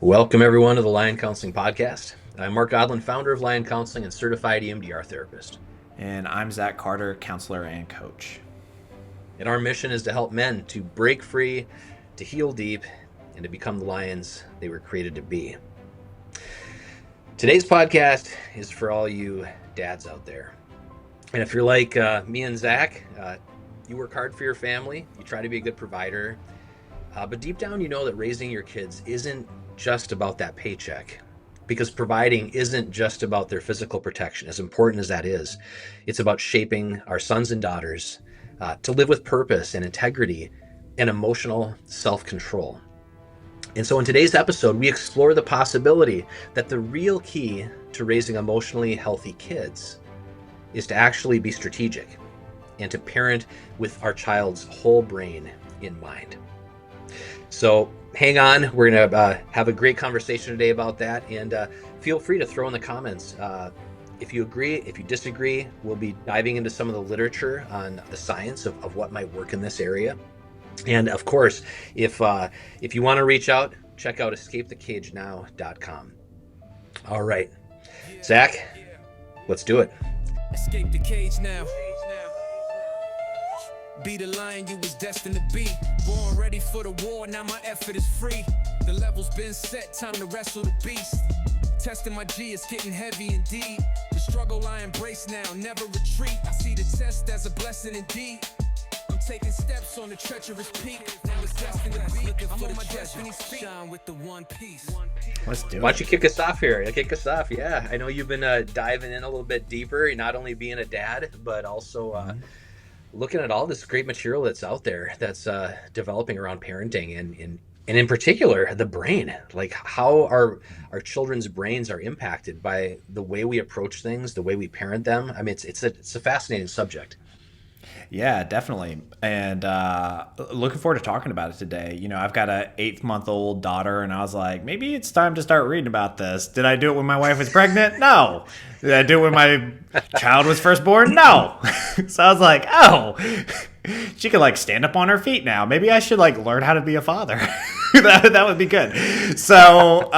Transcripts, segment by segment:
Welcome, everyone, to the Lion Counseling Podcast. I'm Mark Odland, founder of Lion Counseling and certified EMDR Therapist. And I'm Zack Carter, counselor and coach. And our mission is to help men to break free, to heal deep, and to become the lions they were created to be. Today's podcast is for all you dads out there. And if you're like me and Zach, you work hard for your family, you try to be a good provider, but deep down you know that raising your kids isn't just about that paycheck. Because providing isn't just about their physical protection, as important as that is. It's about shaping our sons and daughters to live with purpose and integrity and emotional self-control. And so in today's episode, we explore the possibility that the real key to raising emotionally healthy kids is to actually be strategic and to parent with our child's whole brain in mind. So hang on, we're going to have a great conversation today about that, and feel free to throw in the comments. If you agree, if you disagree, we'll be diving into some of the literature on the science of what might work in this area. And of course, if you want to reach out, check out escapethecagenow.com. All right, Zach, let's do it. Escape the cage now. Be the lion you was destined to be. Born ready for the war, now my effort is free. The level's been set, time to wrestle the beast. Testing my G, it's getting heavy indeed. The struggle I embrace now, never retreat. I see the test as a blessing indeed. I'm taking steps on the treacherous peak. Now it's destined to be. I'm on my destiny's feet. Shine with the one piece. Let's do it. Why don't you kick us off here? Kick us off, yeah. I know you've been diving in a little bit deeper, not only being a dad, but also looking at all this great material that's out there that's developing around parenting and in particular the brain, like how our children's brains are impacted by the way we approach things, the way we parent them. I mean, it's a fascinating subject. Yeah, definitely. And looking forward to talking about it today. You know, I've got a 8-month-old daughter, and I was like, maybe it's time to start reading about this. Did I do it when my wife was pregnant? No. Did I do it when my child was first born? No. So I was like, oh, she can like stand up on her feet now. Maybe I should like learn how to be a father. that would be good. So,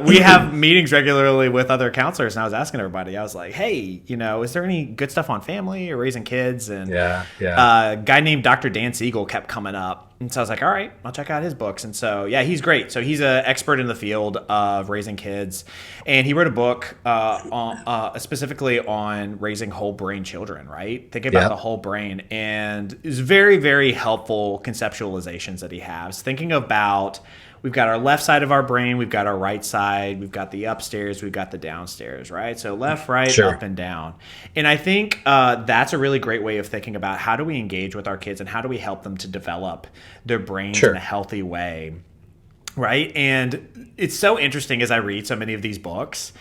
we have meetings regularly with other counselors, and I was asking everybody, I was like, hey, is there any good stuff on family or raising kids? And Yeah. a guy named Dr. Dan Siegel kept coming up. And so I was like, all right, I'll check out his books. And so, yeah, he's great. So he's an expert in the field of raising kids. And he wrote a book specifically on raising whole brain children, right? Thinking about the whole brain. And it's very, very helpful conceptualizations that he has. Thinking about, we've got our left side of our brain, we've got our right side, we've got the upstairs, we've got the downstairs, right? So left, right, Sure. up and down. And I think that's a really great way of thinking about how do we engage with our kids and how do we help them to develop their brains Sure. in a healthy way, right? And it's so interesting as I read so many of these books,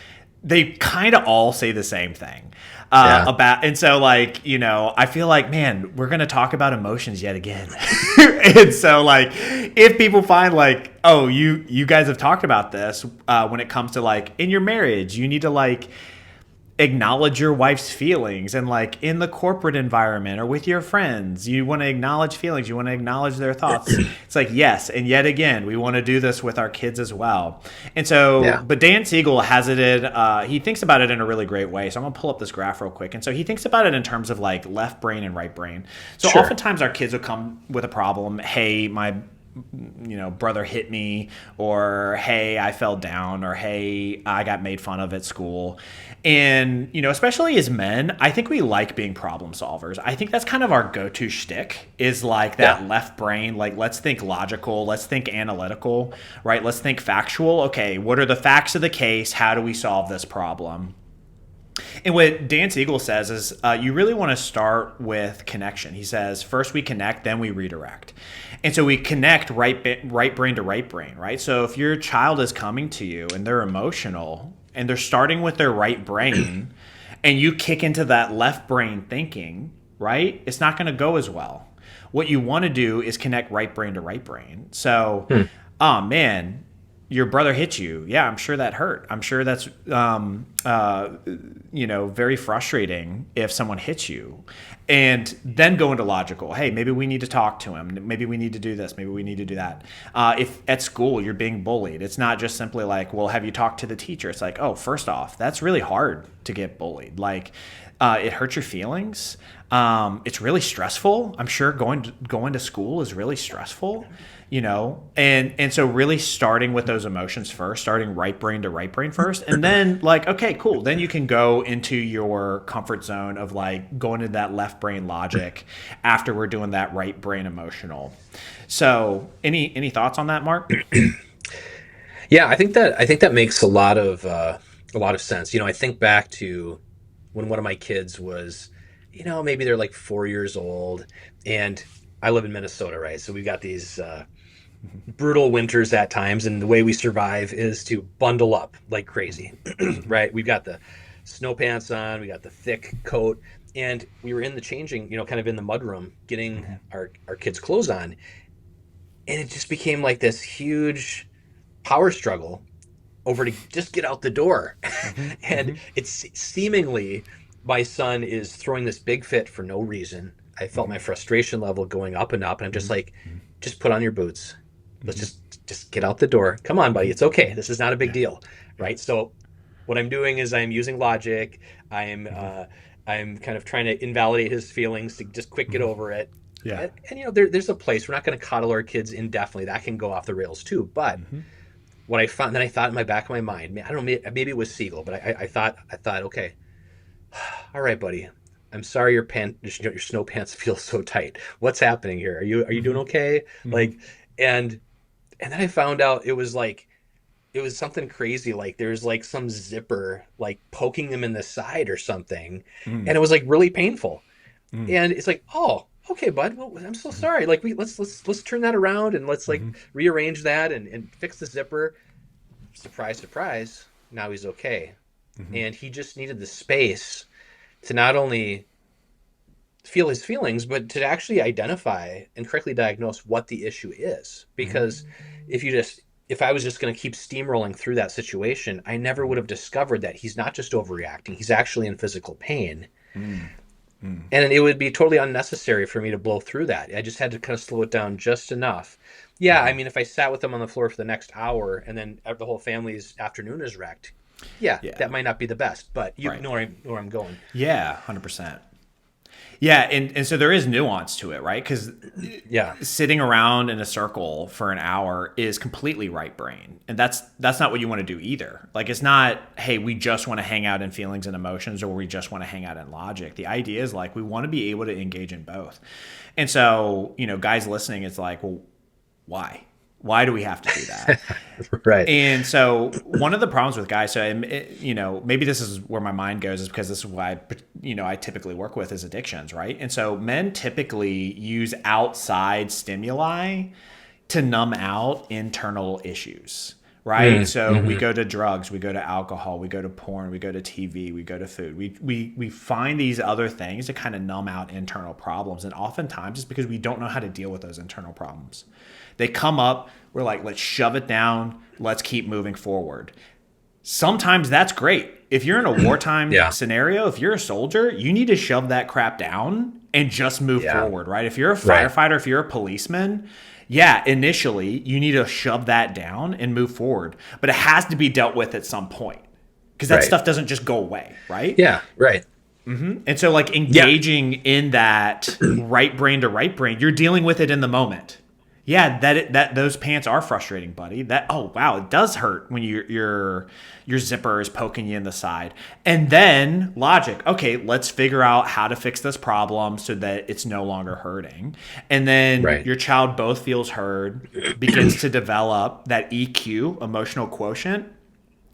they kind of all say the same thing and so I feel like, man, we're going to talk about emotions yet again. And so like, if people find like, oh, you guys have talked about this when it comes to like in your marriage, you need to like acknowledge your wife's feelings, and like in the corporate environment or with your friends, you want to acknowledge feelings, you want to acknowledge their thoughts. It's like, yes. And yet again, we want to do this with our kids as well. And so, but Dan Siegel has it in, he thinks about it in a really great way. So I'm gonna pull up this graph real quick. And so he thinks about it in terms of like left brain and right brain. So Sure. oftentimes our kids will come with a problem. Hey, my brother hit me, or hey, I fell down, or hey, I got made fun of at school. And, especially as men, I think we like being problem solvers. I think that's kind of our go-to shtick, is like that left brain, like let's think logical, let's think analytical, right? Let's think factual. Okay, what are the facts of the case? How do we solve this problem? And what Dan Siegel says is you really want to start with connection. He says, first we connect, then we redirect. And so we connect right brain to right brain, right? So if your child is coming to you and they're emotional and they're starting with their right brain and you kick into that left brain thinking, right? It's not going to go as well. What you want to do is connect right brain to right brain. So, oh man, your brother hit you. Yeah, I'm sure that hurt. I'm sure that's, very frustrating if someone hits you. And then go into logical. Hey, maybe we need to talk to him. Maybe we need to do this. Maybe we need to do that. If at school you're being bullied, it's not just simply like, well, have you talked to the teacher? It's like, oh, first off, that's really hard to get bullied. Like, it hurts your feelings. It's really stressful. I'm sure going to school is really stressful, and so really starting with those emotions first, starting right brain to right brain first, and then like, okay, cool. Then you can go into your comfort zone of like going into that left brain logic after we're doing that right brain emotional. So any thoughts on that, Mark? Yeah, I think that makes a lot of sense. I think back to when one of my kids was, maybe they're like 4 years old, and I live in Minnesota, right? So we've got these brutal winters at times, and the way we survive is to bundle up like crazy, right? We've got the snow pants on, we got the thick coat, and we were in the changing, kind of in the mudroom, getting our kids' clothes on, and it just became like this huge power struggle over to just get out the door. And it's seemingly my son is throwing this big fit for no reason. I felt my frustration level going up and up, and I'm just like, just put on your boots. Let's just get out the door. Come on, buddy. It's okay. This is not a big deal, right? So what I'm doing is I'm using logic. I'm kind of trying to invalidate his feelings to just quick get over it. Yeah. And there's a place. We're not going to coddle our kids indefinitely. That can go off the rails too. But what I found, then I thought in my back of my mind, I don't know, maybe it was Siegel, but I thought, okay, all right, buddy, I'm sorry your snow pants feel so tight. What's happening here? Are you doing okay? Like, and then I found out it was something crazy. Like there's like some zipper like poking them in the side or something, and it was like really painful. And it's like, oh, okay, bud. Well, I'm so sorry. Like let's turn that around and let's like rearrange that and fix the zipper. Surprise, surprise. Now he's okay. And he just needed the space to not only feel his feelings, but to actually identify and correctly diagnose what the issue is. Because if I was just going to keep steamrolling through that situation, I never would have discovered that he's not just overreacting. He's actually in physical pain. And it would be totally unnecessary for me to blow through that. I just had to kind of slow it down just enough. Yeah, I mean, if I sat with him on the floor for the next hour and then the whole family's afternoon is wrecked, yeah, that might not be the best, but you know where I'm going. Yeah, 100%. Yeah, and so there is nuance to it, right? Because sitting around in a circle for an hour is completely right brain, and that's not what you want to do either. Like, it's not, hey, we just want to hang out in feelings and emotions, or we just want to hang out in logic. The idea is like we want to be able to engage in both. And so, guys listening, it's like, well, why? Why do we have to do that? Right. And so one of the problems with guys, so maybe this is where my mind goes, is because this is why I typically work with is addictions, right? And so men typically use outside stimuli to numb out internal issues, right? So we go to drugs, we go to alcohol, we go to porn, we go to TV, we go to food. We find these other things to kind of numb out internal problems, and oftentimes it's because we don't know how to deal with those internal problems. They come up, we're like, let's shove it down, let's keep moving forward. Sometimes that's great. If you're in a wartime scenario, if you're a soldier, you need to shove that crap down and just move forward, right? If you're a firefighter, if you're a policeman, initially you need to shove that down and move forward. But it has to be dealt with at some point, because that stuff doesn't just go away, right? Yeah, right. And so like engaging in that right brain to right brain, you're dealing with it in the moment. Yeah, that those pants are frustrating, buddy. Oh wow, it does hurt when your zipper is poking you in the side. And then logic. Okay, let's figure out how to fix this problem so that it's no longer hurting. And then your child both feels heard, begins to develop that EQ, emotional quotient.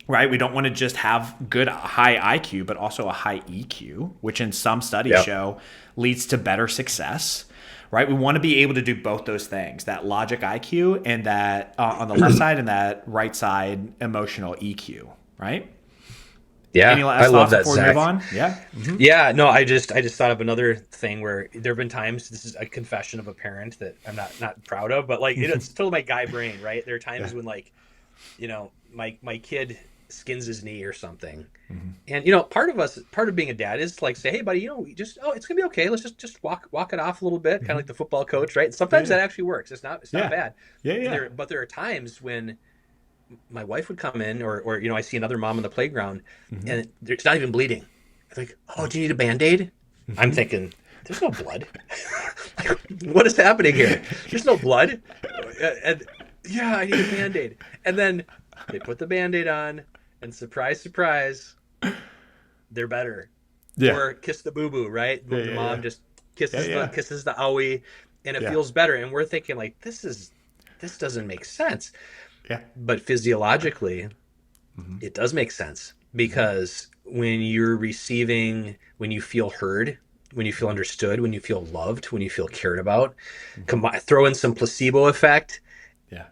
Right? We don't want to just have good high IQ, but also a high EQ, which in some studies show leads to better success. Right? We want to be able to do both those things, that logic IQ and that on the left side, and that right side emotional EQ, right? Yeah, Any last I love that, before Zach. we move on? Yeah. Yeah, no, I just thought of another thing where there have been times, this is a confession of a parent that I'm not proud of, but like it's totally my guy brain, right? There are times when like my kid skins his knee or something. Mm-hmm. And part of being a dad is to like say, hey buddy, it's gonna be okay. Let's just walk it off a little bit, kind of like the football coach, right? And sometimes Yeah. that actually works. It's not bad. Yeah. Yeah. But there are times when my wife would come in, or I see another mom on the playground, and it's not even bleeding. I'm like, oh, do you need a Band-Aid? I'm thinking, there's no blood. Like, what is happening here? There's no blood. And yeah, I need a Band-Aid. And then they put the Band-Aid on, and surprise, surprise, they're better. Yeah. Or kiss the boo-boo, right? The mom just kisses the owie, and it Yeah. feels better. And we're thinking like, this doesn't make sense. Yeah. But physiologically, it does make sense, because when you feel heard, when you feel understood, when you feel loved, when you feel cared about, throw in some placebo effect, Yeah.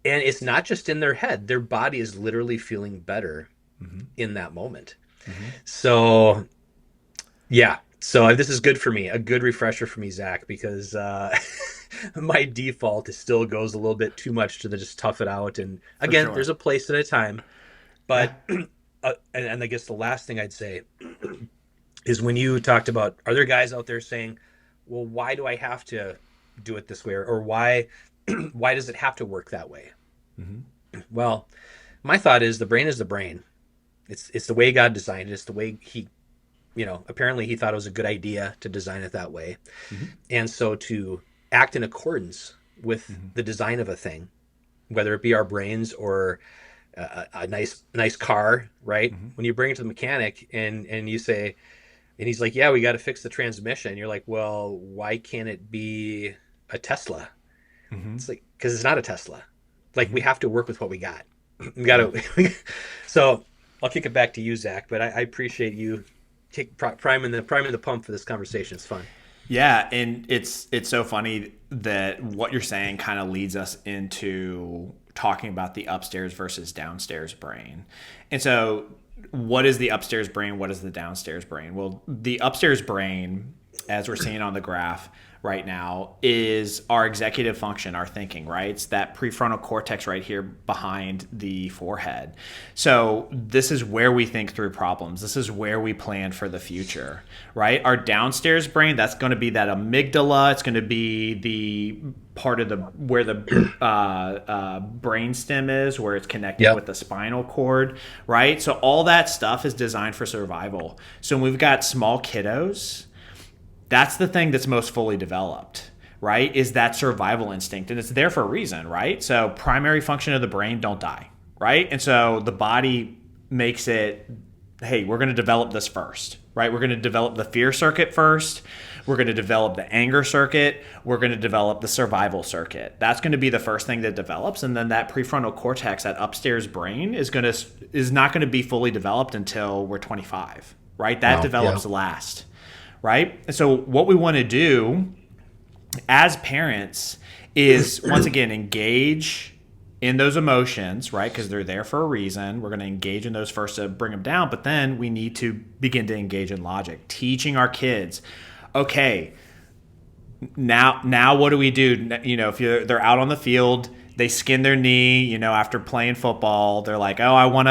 and it's not just in their head, their body is literally feeling better in that moment. So, yeah. So this is good for me, a good refresher for me, Zach, because my default still goes a little bit too much to just tough it out. And again, sure. there's a place and a time. But and I guess the last thing I'd say is, when you talked about, are there guys out there saying, well, why do I have to do it this way, or why does it have to work that way? Well, my thought is, the brain is the brain. It's the way God designed it. It's the way he, apparently he thought it was a good idea to design it that way. And so to act in accordance with the design of a thing, whether it be our brains or a nice car, right? When you bring it to the mechanic and you say, and he's like, yeah, we got to fix the transmission. You're like, well, why can't it be a Tesla? It's like, because it's not a Tesla. Like, we have to work with what we got. We got to. So I'll kick it back to you, Zach. But I appreciate you priming the pump for this conversation. It's fun. Yeah, and it's so funny that what you're saying kind of leads us into talking about the upstairs versus downstairs brain. And so, what is the upstairs brain? What is the downstairs brain? Well, the upstairs brain, as we're seeing on the graph right now, is our executive function, our thinking, right? It's that prefrontal cortex right here behind the forehead. So this is where we think through problems. This is where we plan for the future, right? Our downstairs brain, that's going to be that amygdala. It's going to be the part of where the brain stem is, where it's connected with the spinal cord, right? So all that stuff is designed for survival. So when we've got small kiddos, that's the thing that's most fully developed, right? Is that survival instinct. And it's there for a reason, right? So primary function of the brain, don't die, right? And so the body makes it, hey, we're going to develop this first, right? We're going to develop the fear circuit first. We're going to develop the anger circuit. We're going to develop the survival circuit. That's going to be the first thing that develops. And then that prefrontal cortex, that upstairs brain, is not going to be fully developed until we're 25, right? That develops last. Right? And so what we want to do as parents is, once again, engage in those emotions, right? Because they're there for a reason. We're going to engage in those first to bring them down, but then we need to begin to engage in logic, teaching our kids, okay, now what do we do? If they're out on the field, they skin their knee, after playing football. They're like, oh, I want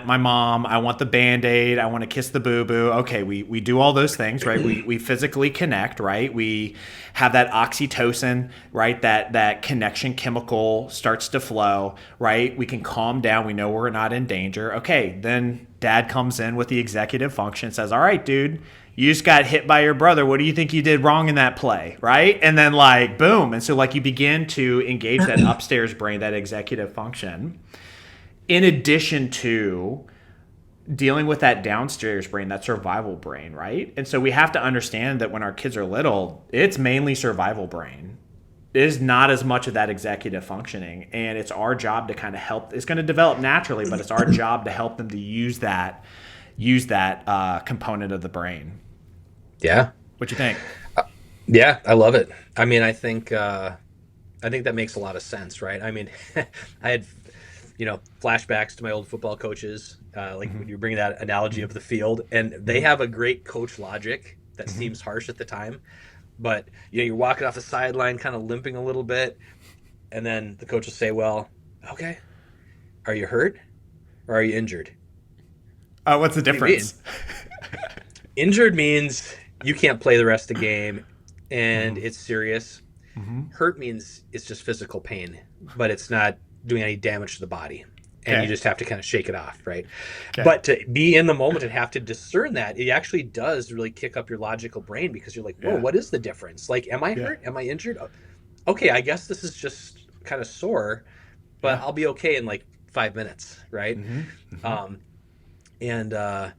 my mom. I want the Band-Aid. I want to kiss the boo-boo. Okay, we do all those things, right? We physically connect, right? We have that oxytocin, right? That connection chemical starts to flow, right? We can calm down. We know we're not in danger. Okay, then dad comes in with the executive function, says, all right, dude, you just got hit by your brother. What do you think you did wrong in that play, right? And then boom. And so you begin to engage that upstairs brain, that executive function, in addition to dealing with that downstairs brain, that survival brain, right? And so we have to understand that when our kids are little, it's mainly survival brain. It is not as much of that executive functioning. And it's our job to kind of help. It's going to develop naturally, but it's our job to help them to use that component of the brain. Yeah. What you think? Yeah, I love it. I mean, I think that makes a lot of sense, right? I mean, I had, flashbacks to my old football coaches, when you bring that analogy of the field, and they have a great coach logic that seems harsh at the time, but you're walking off the sideline, kind of limping a little bit, and then the coach will say, well, okay, Are you hurt or are you injured? What's the What do you mean? difference? Injured means you can't play the rest of the game and Mm-hmm. it's serious. Mm-hmm. Hurt means it's just physical pain, but it's not doing any damage to the body. And you Okay. just have to kind of shake it off, right? Okay. But to be in the moment and have to discern that, it actually does really kick up your logical brain because you're like, whoa, Yeah. what is the difference? Like, am I Yeah. hurt? Am I injured? Okay, I guess this is just kind of sore, but Yeah. I'll be okay in like 5 minutes, right? Mm-hmm. Mm-hmm. Um, and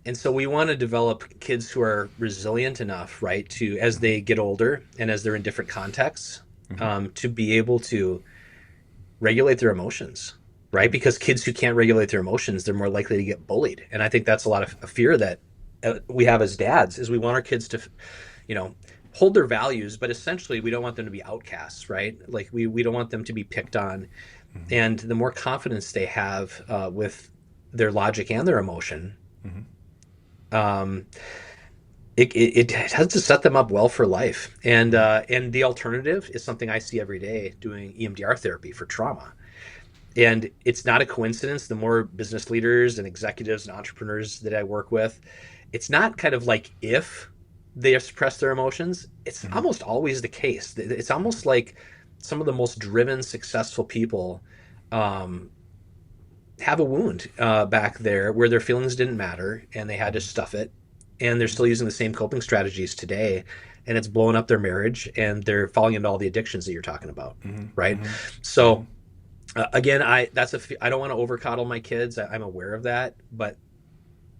and so we want to develop kids who are resilient enough, right, to as they get older and as they're in different contexts, Mm-hmm. to be able to regulate their emotions, right? Because kids who can't regulate their emotions, they're more likely to get bullied. And I think that's a lot of a fear that we have as dads is we want our kids to, you know, hold their values, but essentially we don't want them to be outcasts, right? Like we don't want them to be picked on. Mm-hmm. And the more confidence they have with their logic and their emotion, Mm-hmm. um, it has to set them up well for life. And the alternative is something I see every day doing EMDR therapy for trauma. And it's not a coincidence. The more business leaders and executives and entrepreneurs that I work with, it's not kind of like if they suppress their emotions. It's Mm-hmm. almost always the case. It's almost like some of the most driven, successful people um, have a wound back there where their feelings didn't matter and they had to stuff it. And they're still using the same coping strategies today. And it's blowing up their marriage and they're falling into all the addictions that you're talking about. Mm-hmm. Right. Mm-hmm. So, again, I don't want to over coddle my kids. I'm aware of that, but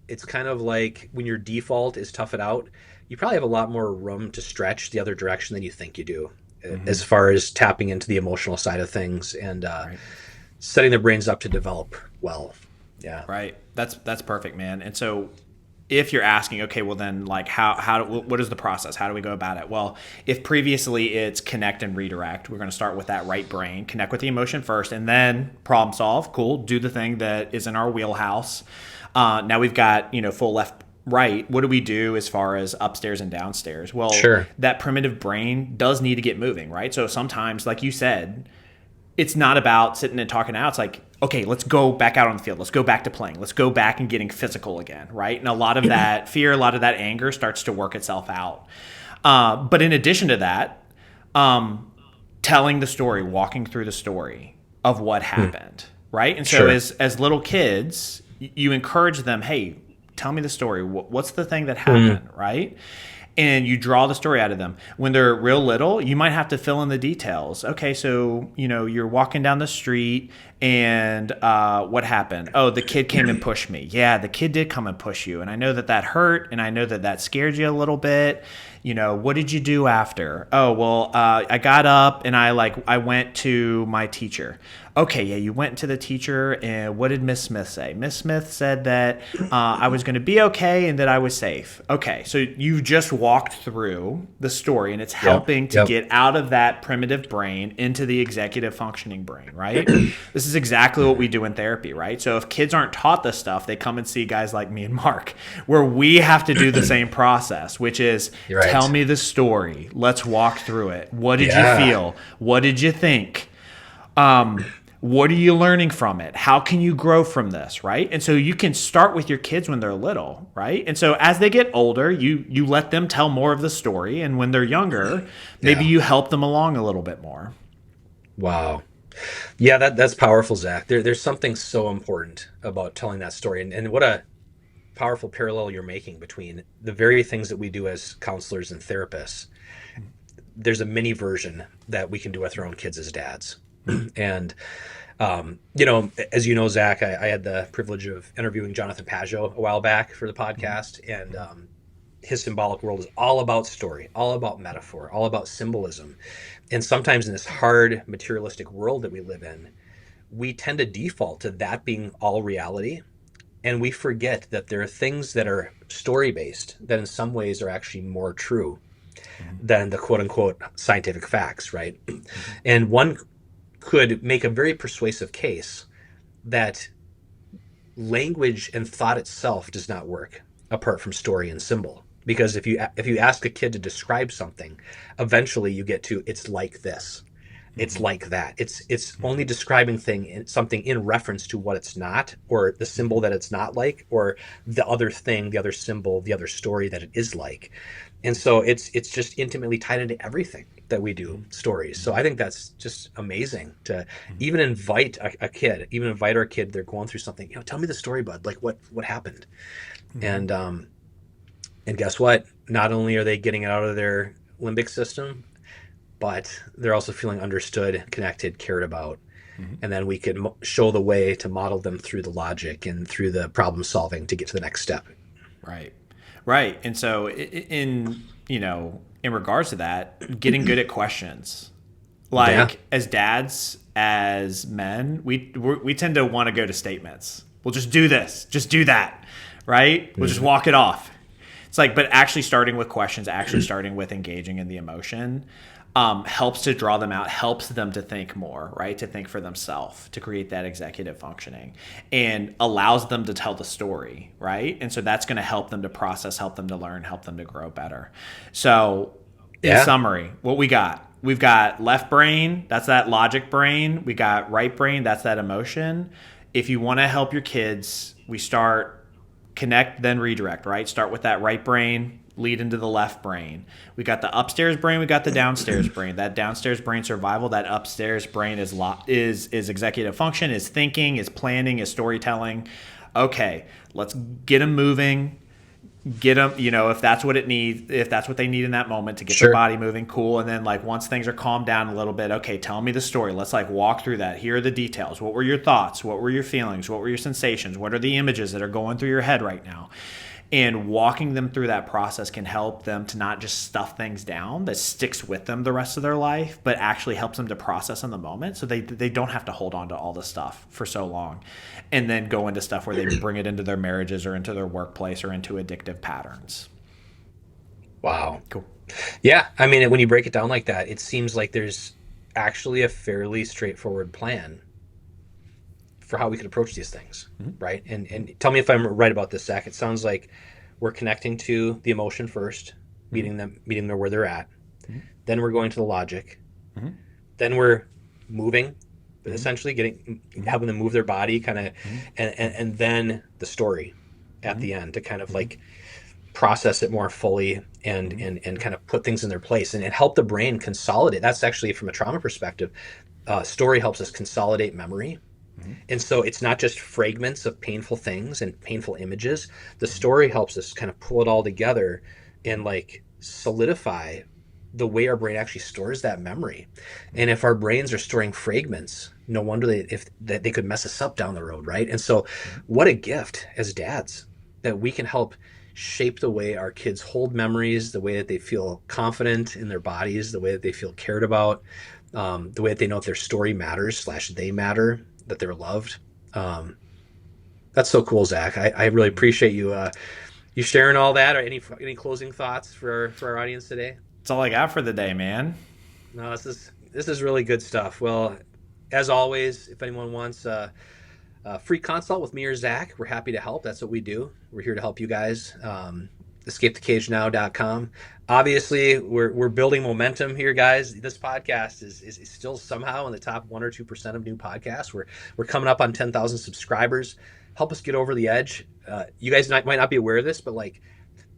it's kind of like when your default is tough it out, you probably have a lot more room to stretch the other direction than you think you do, Mm-hmm. as far as tapping into the emotional side of things and Right. setting their brains up to develop well. Yeah. Right. That's perfect, man. And so if you're asking, okay, well then like what is the process? How do we go about it? Well, if previously it's connect and redirect, we're going to start with that right brain, connect with the emotion first, and then problem solve. Cool. Do the thing that is in our wheelhouse. Now we've got, full left, right. What do we do as far as upstairs and downstairs? Well, Sure. that primitive brain does need to get moving, right? So sometimes, like you said, it's not about sitting and talking out. It's like, okay, let's go back out on the field. Let's go back to playing. Let's go back and getting physical again, right? And a lot of that fear, a lot of that anger starts to work itself out. But in addition to that, telling the story, walking through the story of what happened, right? And so Sure. as little kids, you encourage them, hey, tell me the story. What's the thing that happened, right? And you draw the story out of them. When they're real little, you might have to fill in the details. Okay, so you're walking down the street, and what happened? Oh, the kid came and pushed me. Yeah, the kid did come and push you, and I know that that hurt, and I know that that scared you a little bit. What did you do after? Oh, well, I got up and I went to my teacher. Okay, yeah, you went to the teacher, and what did Miss Smith say? Miss Smith said that I was going to be okay and that I was safe. Okay, so you've just walked through the story, and it's helping to Yep. get out of that primitive brain into the executive functioning brain, right? This is exactly what we do in therapy, right? So if kids aren't taught this stuff, they come and see guys like me and Mark, where we have to do the same process, which is You're right. tell me the story. Let's walk through it. What did Yeah. you feel? What did you think? What are you learning from it? How can you grow from this, right? And so you can start with your kids when they're little, right? And so as they get older, you let them tell more of the story, and when they're younger, maybe Yeah. you help them along a little bit more. Wow. Yeah, that's powerful, Zach. There's something so important about telling that story, and what a powerful parallel you're making between the very things that we do as counselors and therapists. There's a mini version that we can do with our own kids as dads. And as you know, Zach, I had the privilege of interviewing Jonathan Pageau a while back for the podcast, and his symbolic world is all about story, all about metaphor, all about symbolism. And sometimes in this hard materialistic world that we live in, we tend to default to that being all reality. And we forget that there are things that are story based that in some ways are actually more true than the quote unquote scientific facts, right? And one could make a very persuasive case that language and thought itself does not work apart from story and symbol. Because if you ask a kid to describe something, eventually you get to it's like this. it's like that. It's only describing something in reference to what it's not, or the symbol that it's not like, or the other thing, the other symbol, the other story that it is like. And so it's just intimately tied into everything that we do, stories. So I think that's just amazing to even invite a kid, even invite our kid, they're going through something, tell me the story, bud, like what happened. And guess what? Not only are they getting it out of their limbic system, but they're also feeling understood, connected, cared about. And then we could show the way to model them through the logic and through the problem solving to get to the next step. Right. And so in regards to that, getting good at questions, as dads, as men, we tend to want to go to statements. We'll just do this, just do that. Right. We'll just walk it off. It's like, but actually starting with questions, actually starting with engaging in the emotion, helps to draw them out, helps them to think more, right? To think for themselves, to create that executive functioning, and allows them to tell the story, right? And so that's going to help them to process, help them to learn, help them to grow better. So in summary, what we've got left brain, that's that logic brain. We got right brain, that's that emotion. If you want to help your kids, we start connect, then redirect, right? Start with that right brain, lead into the left brain. We got the upstairs brain, we got the downstairs brain. That downstairs brain survival, that upstairs brain is executive function, is thinking, is planning, is storytelling. Okay, let's get them moving. Get them, if that's what it needs, if that's what they need in that moment to get their body moving, cool. And then once things are calmed down a little bit, okay, tell me the story. Let's walk through that. Here are the details. What were your thoughts? What were your feelings? What were your sensations? What are the images that are going through your head right now? And walking them through that process can help them to not just stuff things down that sticks with them the rest of their life, but actually helps them to process in the moment, so they don't have to hold on to all this stuff for so long and then go into stuff where they bring it into their marriages or into their workplace or into addictive patterns. Wow. Cool. Yeah. I mean, when you break it down like that, it seems like there's actually a fairly straightforward plan for how we could approach these things, right? And tell me if I'm right about this, Zach. It sounds like we're connecting to the emotion first, meeting them where they're at. Then we're going to the logic. Then we're moving, but essentially helping them move their body, kind of, and then the story at the end to kind of process it more fully and kind of put things in their place and help the brain consolidate. That's actually, from a trauma perspective, story helps us consolidate memory. And so it's not just fragments of painful things and painful images. The story helps us kind of pull it all together and solidify the way our brain actually stores that memory. And if our brains are storing fragments, no wonder they could mess us up down the road, right? And so what a gift as dads that we can help shape the way our kids hold memories, the way that they feel confident in their bodies, the way that they feel cared about, the way that they know that their story matters / they matter, that they're loved. That's so cool, Zach. I really appreciate you sharing all that. Or any closing thoughts for our audience today? That's all I got for the day, man. No, this is really good stuff. Well, as always, if anyone wants a free consult with me or Zach, we're happy to help. That's what we do. We're here to help you guys. EscapeTheCageNow.com. Obviously, we're building momentum here, guys. This podcast is still somehow in the top 1 or 2% of new podcasts. We're coming up on 10,000 subscribers. Help us get over the edge. You guys might not be aware of this, but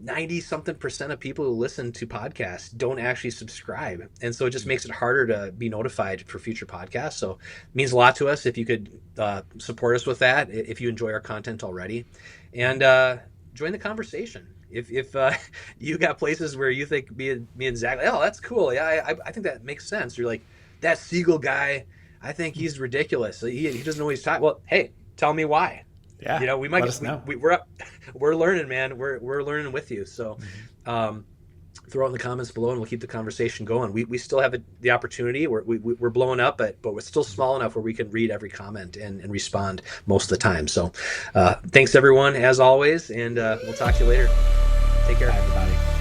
90-something% of people who listen to podcasts don't actually subscribe. And so it just makes it harder to be notified for future podcasts. So it means a lot to us if you could support us with that, if you enjoy our content already. And join the conversation. If you got places where you think me and Zach, oh, that's cool. Yeah, I think that makes sense. You're like, that Siegel guy, I think he's ridiculous. He doesn't know what he's talking. Well, hey, tell me why. Yeah, we might let us know. We're learning, man. We're learning with you. So throw it in the comments below, and we'll keep the conversation going. We still have the opportunity. We're blowing up, but we're still small enough where we can read every comment and respond most of the time. So thanks everyone, as always, and we'll talk to you later. Take care. Bye, everybody.